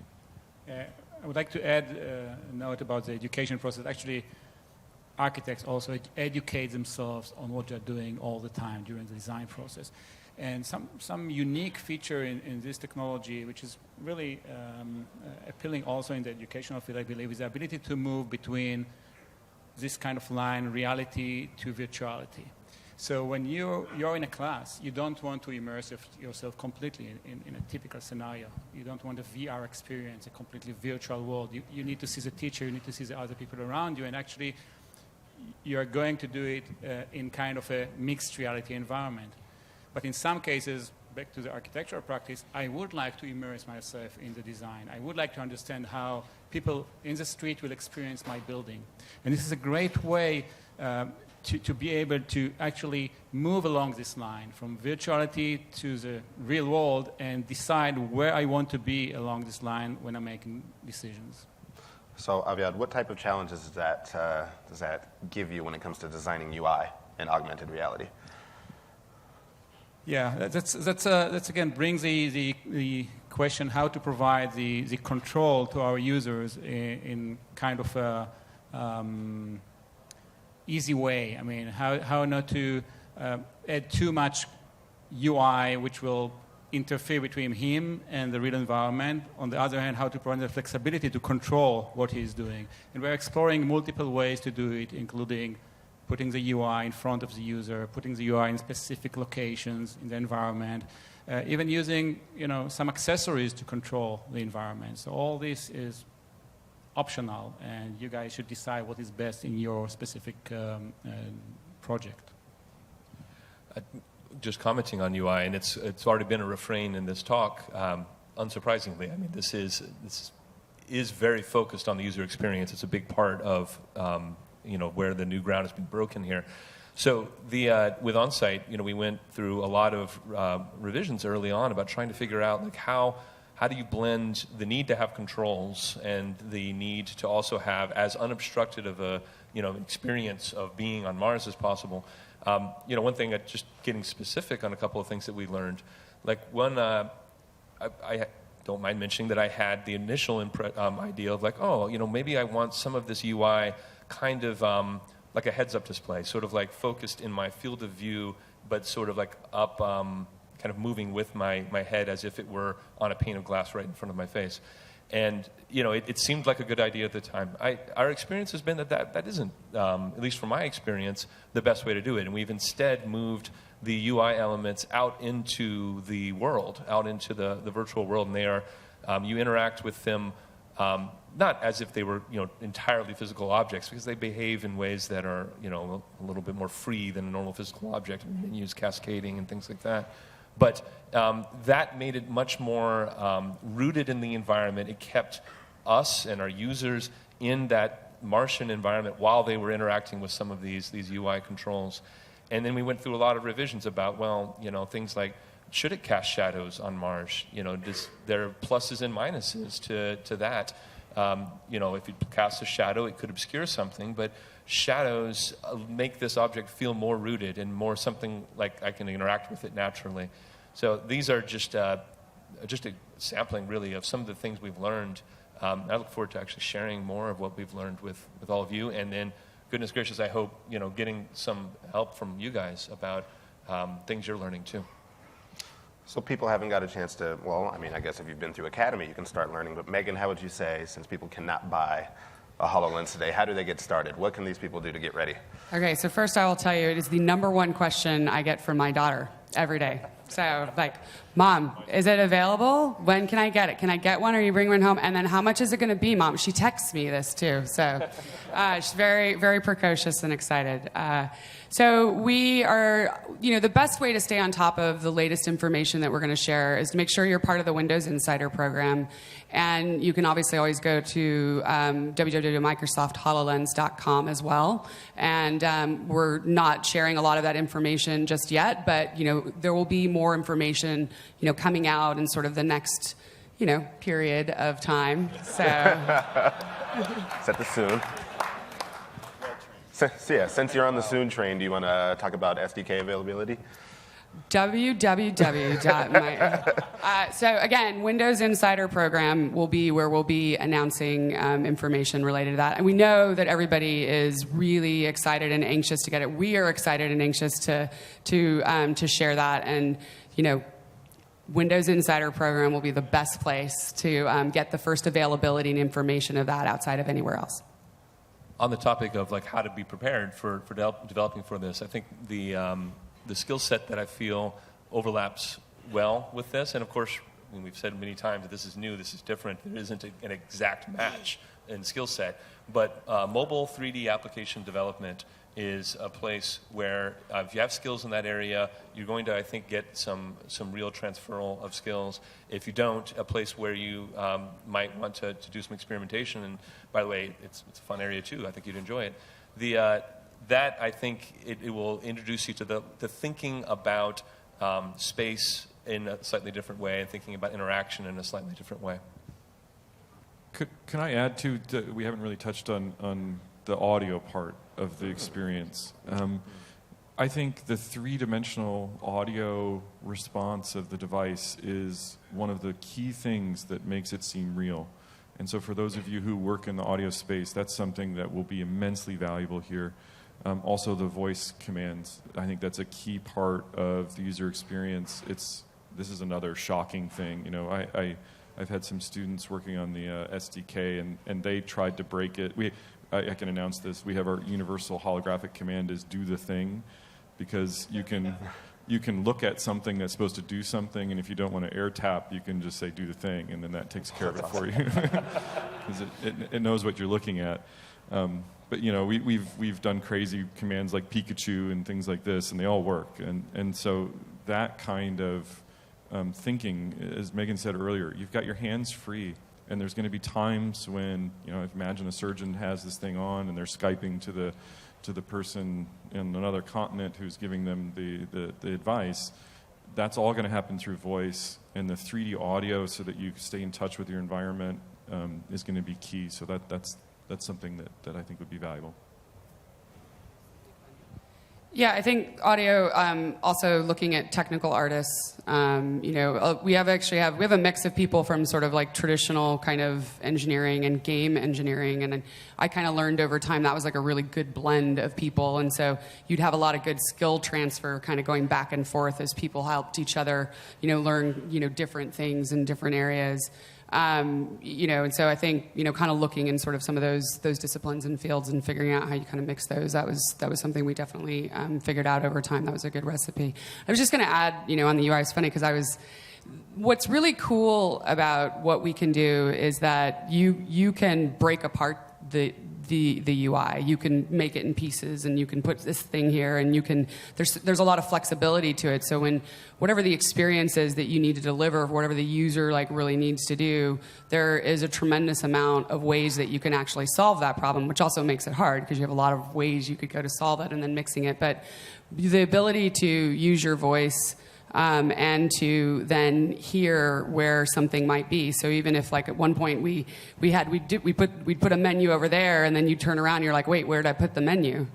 I would like to add a note about the education process. Actually, architects also educate themselves on what they're doing all the time during the design process. And some unique feature in this technology, which is really appealing also in the educational field, I believe, is the ability to move between this kind of line, reality to virtuality. So when you're in a class, you don't want to immerse yourself completely in a typical scenario. You don't want a VR experience, a completely virtual world. You need to see the teacher, you need to see the other people around you, and actually you're going to do it in kind of a mixed reality environment. But in some cases, back to the architectural practice, I would like to immerse myself in the design. I would like to understand how people in the street will experience my building. And this is a great way to be able to actually move along this line from virtuality to the real world and decide where I want to be along this line when I'm making decisions. So, Aviad, what type of challenges does that give you when it comes to designing UI in augmented reality? Yeah, that's again brings the question how to provide the control to our users in kind of a easy way. I mean, how not to add too much UI which will interfere between him and the real environment. On the other hand, how to provide the flexibility to control what he's doing. And we're exploring multiple ways to do it, including putting the UI in front of the user, putting the UI in specific locations in the environment, even using some accessories to control the environment. So all this is optional, and you guys should decide what is best in your specific project. Just commenting on UI, and it's already been a refrain in this talk. Unsurprisingly, I mean, this is very focused on the user experience. It's a big part of where the new ground has been broken here. So with OnSite, we went through a lot of revisions early on about trying to figure out like how do you blend the need to have controls and the need to also have as unobstructed of a experience of being on Mars as possible. One thing, just getting specific on a couple of things that we learned, like one, I don't mind mentioning that I had the initial idea of like, maybe I want some of this UI kind of like a heads-up display, sort of like focused in my field of view, but sort of like up, kind of moving with my head as if it were on a pane of glass right in front of my face. And, it seemed like a good idea at the time. Our experience has been that isn't, at least from my experience, the best way to do it. And we've instead moved the UI elements out into the world, out into the virtual world. And they are, you interact with them not as if they were, entirely physical objects, because they behave in ways that are, a little bit more free than a normal physical object. We can use cascading and things like that. But that made it much more rooted in the environment. It kept us and our users in that Martian environment while they were interacting with some of these UI controls. And then we went through a lot of revisions about, things like, should it cast shadows on Mars? There are pluses and minuses to that. If you cast a shadow, it could obscure something, but shadows make this object feel more rooted and more something like I can interact with it naturally. So these are just just a sampling, really, of some of the things we've learned. I look forward to actually sharing more of what we've learned with all of you, and then, goodness gracious, I hope, getting some help from you guys about things you're learning too. So people haven't got a chance to, well, I mean, I guess if you've been through Academy, you can start learning. But Megan, how would you say, since people cannot buy a HoloLens today, how do they get started? What can these people do to get ready? Okay, so first I will tell you, it is the number one question I get from my daughter every day. So, like, Mom, is it available? When can I get it? Can I get one or you bring one home? And then how much is it going to be, Mom? She texts me this, too. So she's very, very precocious and excited. So we are, the best way to stay on top of the latest information that we're going to share is to make sure you're part of the Windows Insider program. And you can obviously always go to www.microsofthololens.com as well. And we're not sharing a lot of that information just yet, but, there will be more information, coming out in sort of the next, period of time. So. Set the soon. So yeah, since you're on the soon train, do you want to talk about SDK availability? So again, Windows Insider program will be where we'll be announcing information related to that. And we know that everybody is really excited and anxious to get it. We are excited and anxious to share that. And, Windows Insider program will be the best place to get the first availability and information of that outside of anywhere else. On the topic of how to be prepared for developing for this, I think the skill set that I feel overlaps well with this, and of course, we've said many times that this is new, this is different, there isn't an exact match in skill set, but mobile 3D application development is a place where if you have skills in that area, you're going to, I think, get some real transferal of skills. If you don't, a place where you might want to do some experimentation, and by the way, it's a fun area too, I think you'd enjoy it. That, I think, it will introduce you to the thinking about space in a slightly different way and thinking about interaction in a slightly different way. Can I add to, we haven't really touched on the audio part of the experience. I think the three-dimensional audio response of the device is one of the key things that makes it seem real. And so for those of you who work in the audio space, that's something that will be immensely valuable here. Also the voice commands, I think that's a key part of the user experience. This is another shocking thing. I've had some students working on the SDK, and they tried to break it. I can announce this. We have our universal holographic command is do the thing, because you can look at something that's supposed to do something, and if you don't want to air tap, you can just say do the thing, and then that takes care of it for you, because it knows what you're looking at. But we've done crazy commands like Pikachu and things like this, and they all work. And so that kind of thinking, as Megan said earlier, you've got your hands free. And there's going to be times when, imagine a surgeon has this thing on and they're Skyping to the person in another continent who's giving them the advice. That's all going to happen through voice, and the 3D audio, so that you stay in touch with your environment, is going to be key. So that's something that I think would be valuable. Yeah, I think audio. Also, looking at technical artists, we have a mix of people from sort of like traditional kind of engineering and game engineering, and I kind of learned over time that was like a really good blend of people, and so you'd have a lot of good skill transfer, kind of going back and forth as people helped each other, learn different things in different areas. And so I think, kind of looking in sort of some of those disciplines and fields and figuring out how you kind of mix those, that was something we definitely figured out over time. That was a good recipe. I was just going to add, on the UI, it's funny because what's really cool about what we can do is that you can break apart the UI. You can make it in pieces, and you can put this thing here, and there's a lot of flexibility to it. So when whatever the experience is that you need to deliver, whatever the user really needs to do, there is a tremendous amount of ways that you can actually solve that problem, which also makes it hard because you have a lot of ways you could go to solve it and then mixing it. But the ability to use your voice and to then hear where something might be. So even if, like, at one point we'd put a menu over there, and then you turn around and you're like, wait, where did I put the menu?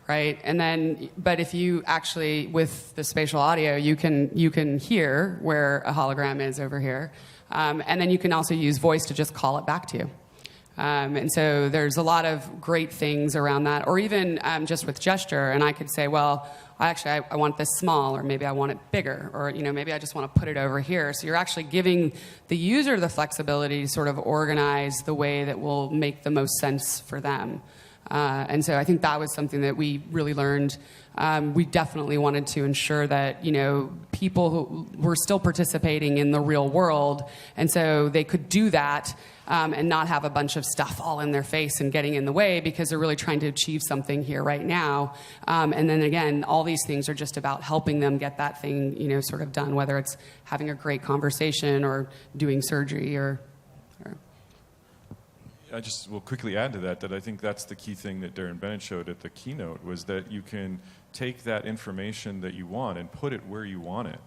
right? And then, but if you actually, with the spatial audio, you can hear where a hologram is over here. And then you can also use voice to just call it back to you. And so there's a lot of great things around that, or even just with gesture. And I could say, well, I want this small, or maybe I want it bigger, or maybe I just want to put it over here. So you're actually giving the user the flexibility to sort of organize the way that will make the most sense for them. And so I think that was something that we really learned. We definitely wanted to ensure that, people who were still participating in the real world, and so they could do that and not have a bunch of stuff all in their face and getting in the way, because they're really trying to achieve something here right now. And then again, all these things are just about helping them get that thing, sort of done, whether it's having a great conversation or doing surgery or I just will quickly add to that I think that's the key thing that Darren Bennett showed at the keynote, was that you can take that information that you want and put it where you want it.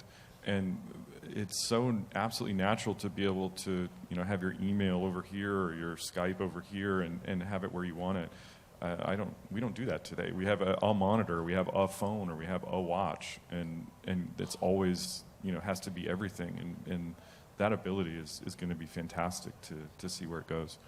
And it's so absolutely natural to be able to, have your email over here or your Skype over here and have it where you want it. We don't do that today. We have a monitor, we have a phone, or we have a watch, and it's always, has to be everything. And that ability is going to be fantastic to see where it goes.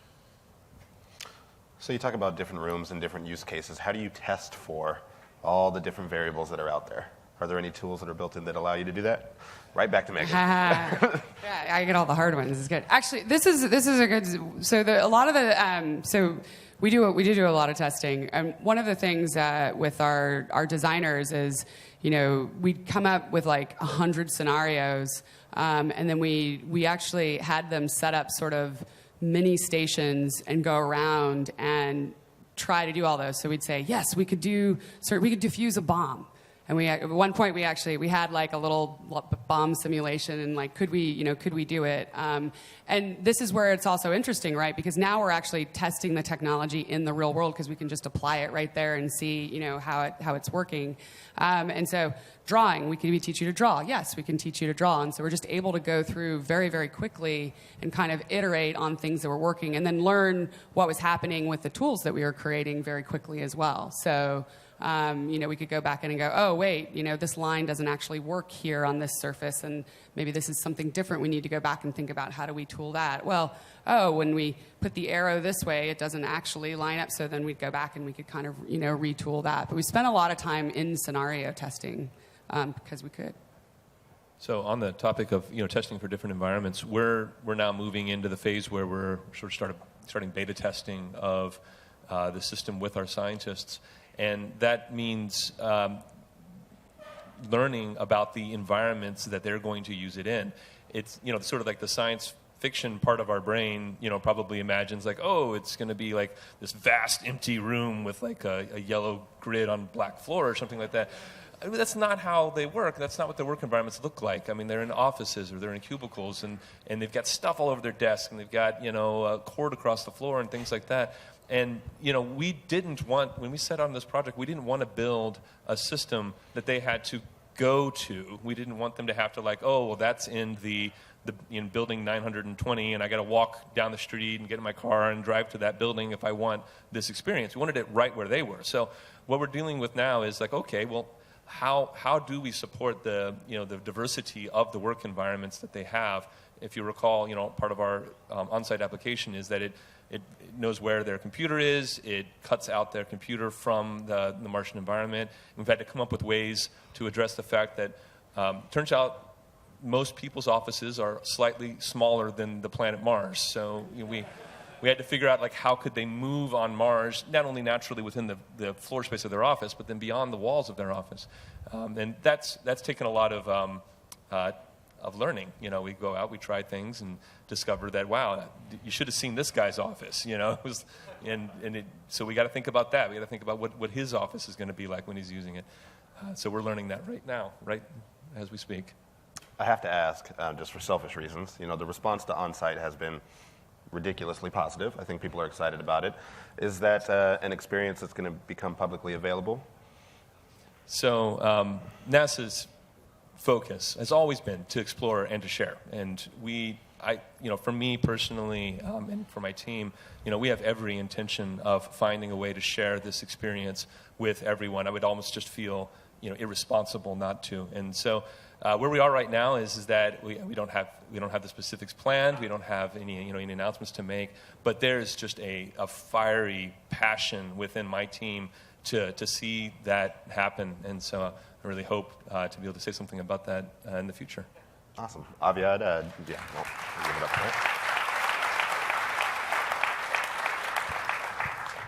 So you talk about different rooms and different use cases. How do you test for all the different variables that are out there? Are there any tools that are built in that allow you to do that? Right back to Megan. Yeah, I get all the hard ones. It's good. Actually, this is a good. So a lot of the so we do a lot of testing. And one of the things with our designers is, we come up with like 100 scenarios, and then we actually had them set up sort of mini stations and go around and try to do all those. So we'd say, yes, we could defuse a bomb. And at one point we had like a little bomb simulation, and like, could we do it? And this is where it's also interesting, right? Because now we're actually testing the technology in the real world, because we can just apply it right there and see, how it's working. And so drawing, we teach you to draw. Yes, we can teach you to draw. And so we're just able to go through very, very quickly and kind of iterate on things that were working, and then learn what was happening with the tools that we were creating very quickly as well. So we could go back in and go, oh, wait, this line doesn't actually work here on this surface, and maybe this is something different. We need to go back and think about, how do we tool that? Well, when we put the arrow this way, it doesn't actually line up, so then we'd go back and we could kind of, retool that. But we spent a lot of time in scenario testing because we could. So on the topic of testing for different environments, we're now moving into the phase where we're sort of starting beta testing of the system with our scientists. And that means learning about the environments that they're going to use it in. It's, sort of like the science fiction part of our brain, probably imagines like, oh, it's going to be like this vast empty room with like a yellow grid on black floor or something like that. I mean, that's not how they work. That's not what their work environments look like. I mean, they're in offices or they're in cubicles, and they've got stuff all over their desk, and they've got, a cord across the floor and things like that. And, we didn't want, when we set on this project, we didn't want to build a system that they had to go to. We didn't want them to have to like, oh, well, that's in in building 920, and I got to walk down the street and get in my car and drive to that building if I want this experience. We wanted it right where they were. So what we're dealing with now is like, okay, well, how do we support the diversity of the work environments that they have? If you recall, part of our on-site application is that it knows where their computer is. It cuts out their computer from the Martian environment. We've had to come up with ways to address the fact that turns out most people's offices are slightly smaller than the planet Mars. So we had to figure out like how could they move on Mars, not only naturally within the floor space of their office, but then beyond the walls of their office. And that's taken a lot of learning. We go out, we try things, and discover that, wow, you should have seen this guy's office. So we got to think about that. We got to think about what his office is going to be like when he's using it. So we're learning that right now, right as we speak. I have to ask, just for selfish reasons, the response to on-site has been ridiculously positive. I think people are excited about it. Is that an experience that's going to become publicly available? So NASA's focus has always been to explore and to share. And we for me personally, and for my team, we have every intention of finding a way to share this experience with everyone. I would almost just feel, irresponsible not to. And so, where we are right now is that we don't have the specifics planned. We don't have any announcements to make. But there's just a fiery passion within my team to see that happen. And so, I really hope to be able to say something about that in the future. Awesome. Aviad, well, I'll give it up there.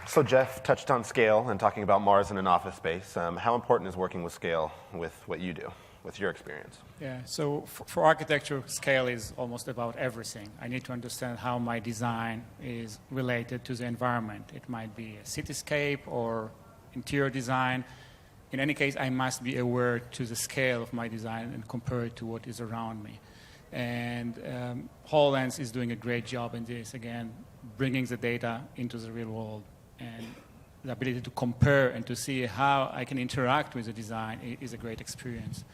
So Jeff touched on scale and talking about Mars in an office space. How important is working with scale with what you do, with your experience? Yeah, so for architecture, scale is almost about everything. I need to understand how my design is related to the environment. It might be a cityscape or interior design. In any case, I must be aware to the scale of my design and compare it to what is around me. And HoloLens is doing a great job in this, again, bringing the data into the real world. And the ability to compare and to see how I can interact with the design is a great experience.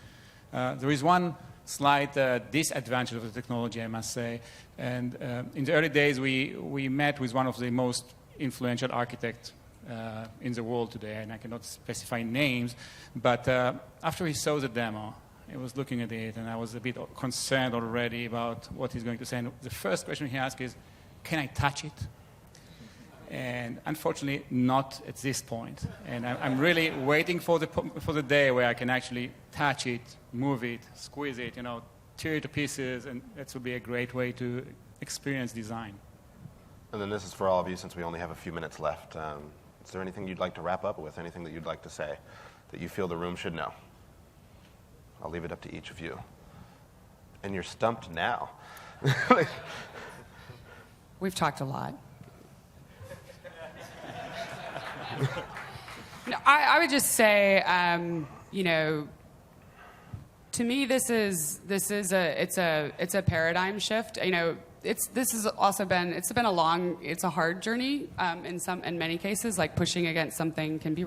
There is one slight disadvantage of the technology, I must say. And in the early days, we met with one of the most influential architects in the world today, and I cannot specify names, but after he saw the demo, he was looking at it, and I was a bit concerned already about what he's going to say. And the first question he asked is, can I touch it? And unfortunately, not at this point. And I'm really waiting for the day where I can actually touch it, move it, squeeze it, tear it to pieces, and that would be a great way to experience design. And then this is for all of you, since we only have a few minutes left. Is there anything you'd like to wrap up with, anything that you'd like to say that you feel the room should know? I'll leave it up to each of you. And you're stumped now. We've talked a lot. No, I would just say, to me, it's a paradigm shift. It's a hard journey in many cases. Like pushing against something can be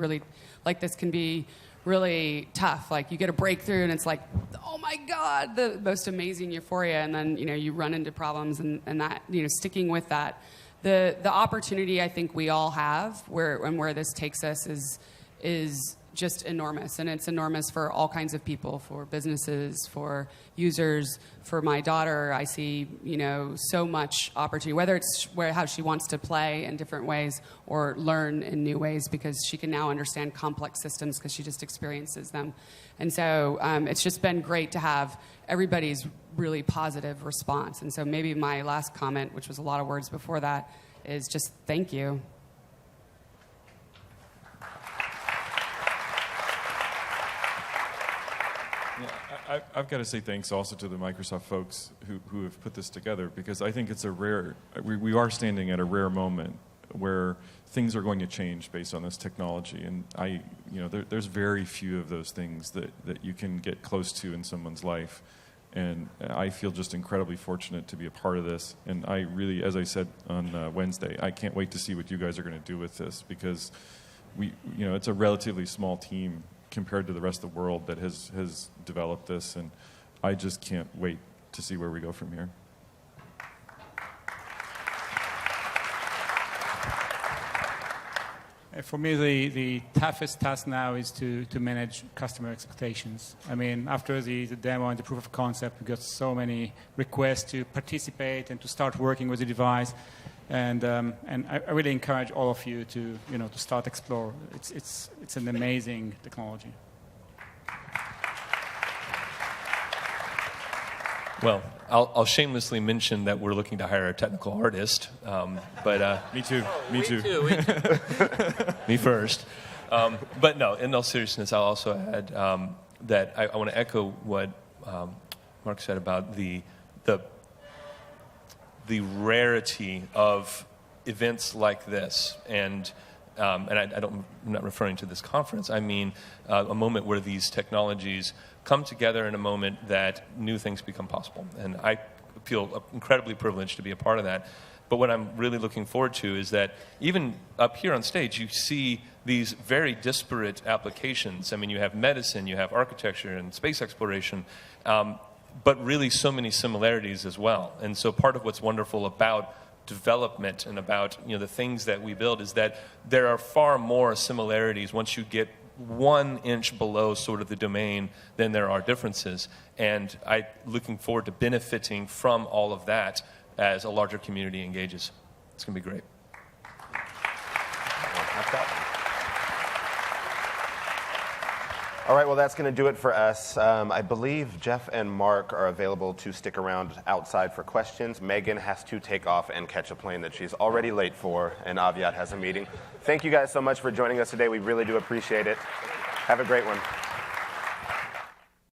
really tough. Like you get a breakthrough and it's like, oh my God, the most amazing euphoria, and then you run into problems and that sticking with that. The opportunity I think we all have where this takes us is just enormous, and it's enormous for all kinds of people, for businesses, for users. For my daughter, I see so much opportunity, whether it's how she wants to play in different ways or learn in new ways, because she can now understand complex systems because she just experiences them. And so it's just been great to have everybody's really positive response. And so maybe my last comment, which was a lot of words before that, is just thank you. I've got to say thanks also to the Microsoft folks who have put this together, because I think it's we are standing at a rare moment where things are going to change based on this technology. And there's very few of those things that you can get close to in someone's life. And I feel just incredibly fortunate to be a part of this. And I really, as I said on Wednesday, I can't wait to see what you guys are going to do with this, because it's a relatively small team compared to the rest of the world that has developed this, and I just can't wait to see where we go from here. For me, the toughest task now is to manage customer expectations. I mean, after the demo and the proof of concept, we got so many requests to participate and to start working with the device. And I really encourage all of you to start explore. It's an amazing technology. Well, I'll shamelessly mention that we're looking to hire a technical artist, but Me too. Me too. Me first. But no, in all seriousness, I'll also add that I want to echo what Mark said about the rarity of events like this, and I'm not referring to this conference. I mean a moment where these technologies come together in a moment that new things become possible. And I feel incredibly privileged to be a part of that. But what I'm really looking forward to is that even up here on stage, you see these very disparate applications. I mean, you have medicine, you have architecture and space exploration. but really so many similarities as well. And so part of what's wonderful about development and about the things that we build is that there are far more similarities once you get 1 inch below sort of the domain than there are differences. And I'm looking forward to benefiting from all of that as a larger community engages. It's going to be great. All right, well, that's going to do it for us. I believe Jeff and Mark are available to stick around outside for questions. Megan has to take off and catch a plane that she's already late for, and Aviat has a meeting. Thank you guys so much for joining us today. We really do appreciate it. Have a great one.